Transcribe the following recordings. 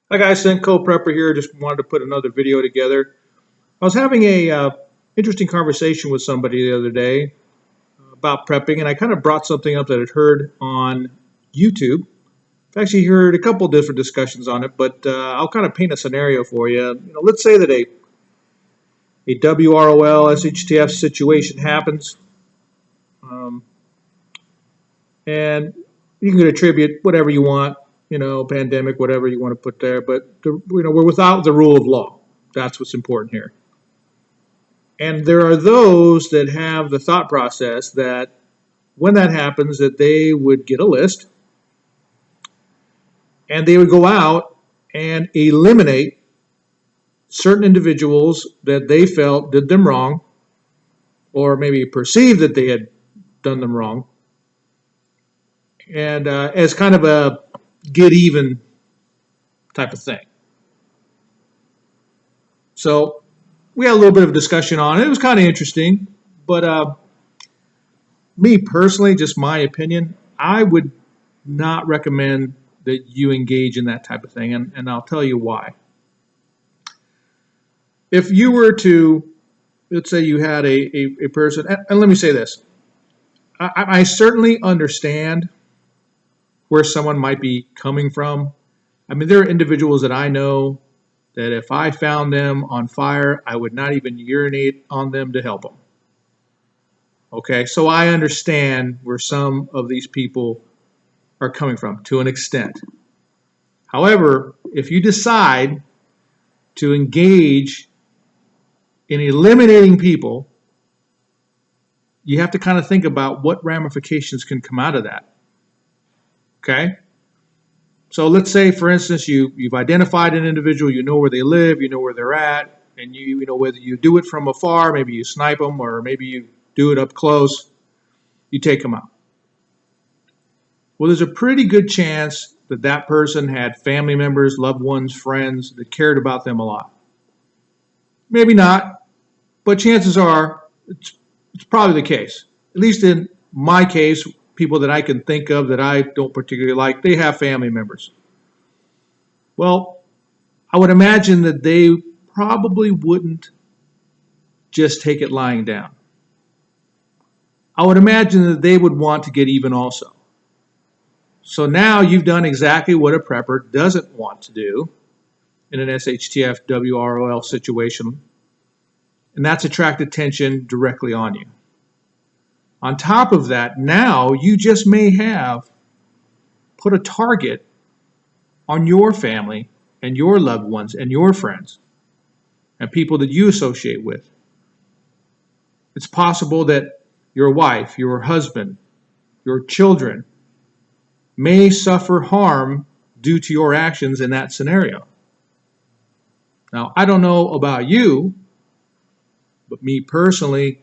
Hi guys, Senko Prepper here. Just wanted to put another video together. I was having a interesting conversation with somebody the other day about prepping, and I kind of brought something up that I'd heard on YouTube. I've actually heard a couple different discussions on it, but I'll kind of paint a scenario for you. Let's say that a WROL SHTF situation happens, um, and you can attribute whatever you want, pandemic, whatever you want to put there, but we're without the rule of law. That's what's important here. And there are those that have the thought process that when that happens, that they would get a list and they would go out and eliminate certain individuals that they felt did them wrong or maybe perceived that they had done them wrong, and as kind of a get even type of thing. So we had a little bit of a discussion on it. It was kind of interesting, but me personally, just my opinion, I would not recommend that you engage in that type of thing, and I'll tell you why. If you were to, let's say you had a person, and let me say this, I certainly understand where someone might be coming from. I mean, there are individuals that I know that if I found them on fire, I would not even urinate on them to help them. Okay, so I understand where some of these people are coming from to an extent. However, if you decide to engage in eliminating people, you have to kind of think about what ramifications can come out of that. Okay? So let's say, for instance, you've identified an individual, you know where they live, you know where they're at, and you know whether you do it from afar, maybe you snipe them, or maybe you do it up close, you take them out. Well, there's a pretty good chance that that person had family members, loved ones, friends that cared about them a lot. Maybe not, but chances are it's probably the case. At least in my case, people that I can think of that I don't particularly like, they have family members. Well, I would imagine that they probably wouldn't just take it lying down. I would imagine that they would want to get even also. So now you've done exactly what a prepper doesn't want to do in an SHTF WROL situation, and that's attract attention directly on you. On top of that, now you just may have put a target on your family and your loved ones and your friends and people that you associate with. It's possible that your wife, your husband, your children may suffer harm due to your actions in that scenario. Now, I don't know about you, but me personally,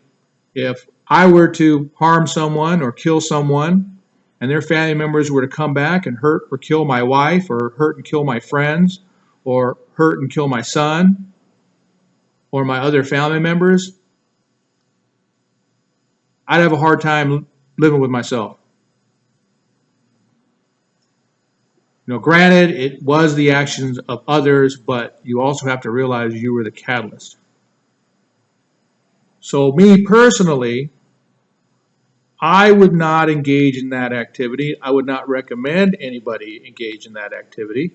if I were to harm someone or kill someone and their family members were to come back and hurt or kill my wife or hurt and kill my friends or hurt and kill my son or my other family members, I'd have a hard time living with myself. Granted, it was the actions of others, but you also have to realize you were the catalyst. So me personally, I would not engage in that activity. I would not recommend anybody engage in that activity.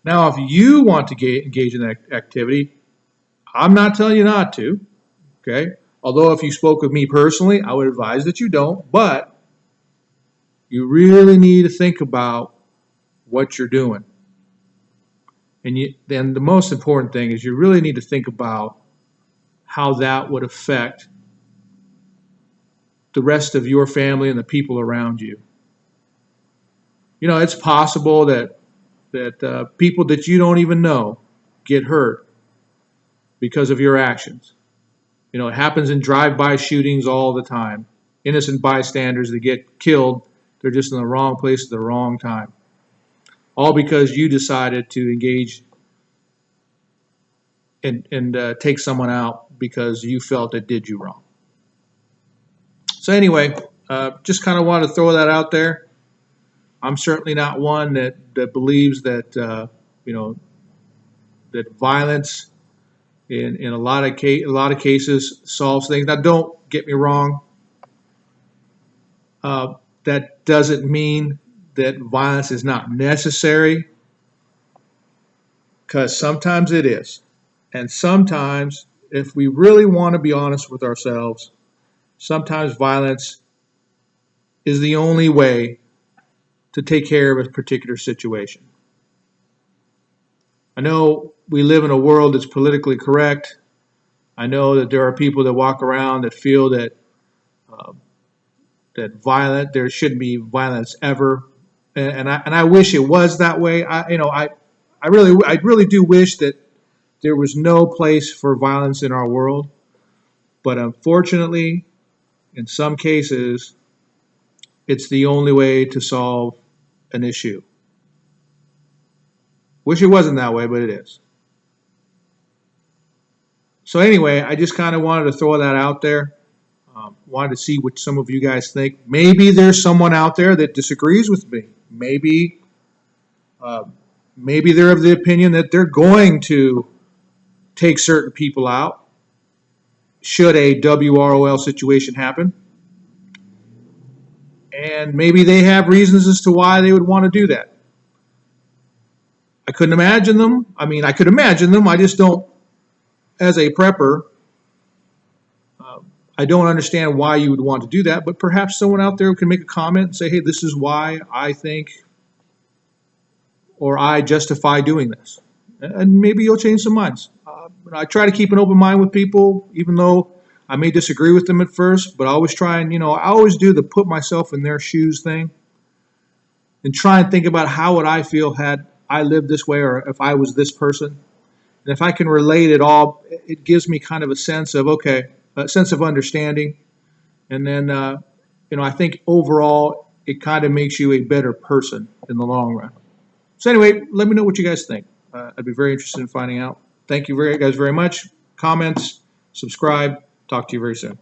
Now, if you want to engage in that activity, I'm not telling you not to, okay? Although if you spoke with me personally, I would advise that you don't, but you really need to think about what you're doing. And then the most important thing is you really need to think about how that would affect the rest of your family and the people around you. It's possible that people that you don't even know get hurt because of your actions. It happens in drive-by shootings all the time. Innocent bystanders that get killed, they're just in the wrong place at the wrong time. All because you decided to engage and take someone out because you felt it did you wrong. So anyway, just kind of wanted to throw that out there. I'm certainly not one that believes that that violence in a lot of cases solves things. Now, don't get me wrong. That doesn't mean that violence is not necessary, because sometimes it is. And sometimes, if we really want to be honest with ourselves, sometimes violence is the only way to take care of a particular situation. I know we live in a world that's politically correct. I know that there are people that walk around that feel that uh, there shouldn't be violence ever, and I wish it was that way. I really do wish that there was no place for violence in our world, but unfortunately, in some cases, it's the only way to solve an issue. Wish it wasn't that way, but it is. So anyway, I just kind of wanted to throw that out there. Wanted to see what some of you guys think. Maybe there's someone out there that disagrees with me. Uh, maybe they're of the opinion that they're going to take certain people out should a WROL situation happen. And maybe they have reasons as to why they would want to do that. I couldn't imagine them. I mean, I could imagine them. I just don't, as a prepper, I don't understand why you would want to do that. But perhaps someone out there can make a comment and say, hey, this is why I think or I justify doing this. And maybe you'll change some minds. I try to keep an open mind with people, even though I may disagree with them at first, but I always try and, I always do the put myself in their shoes thing and try and think about how would I feel had I lived this way or if I was this person. And if I can relate it all, it gives me kind of a sense of, okay, a sense of understanding. And then, I think overall it kind of makes you a better person in the long run. So anyway, let me know what you guys think. I'd be very interested in finding out. Thank you guys very much. Comments, subscribe. Talk to you very soon.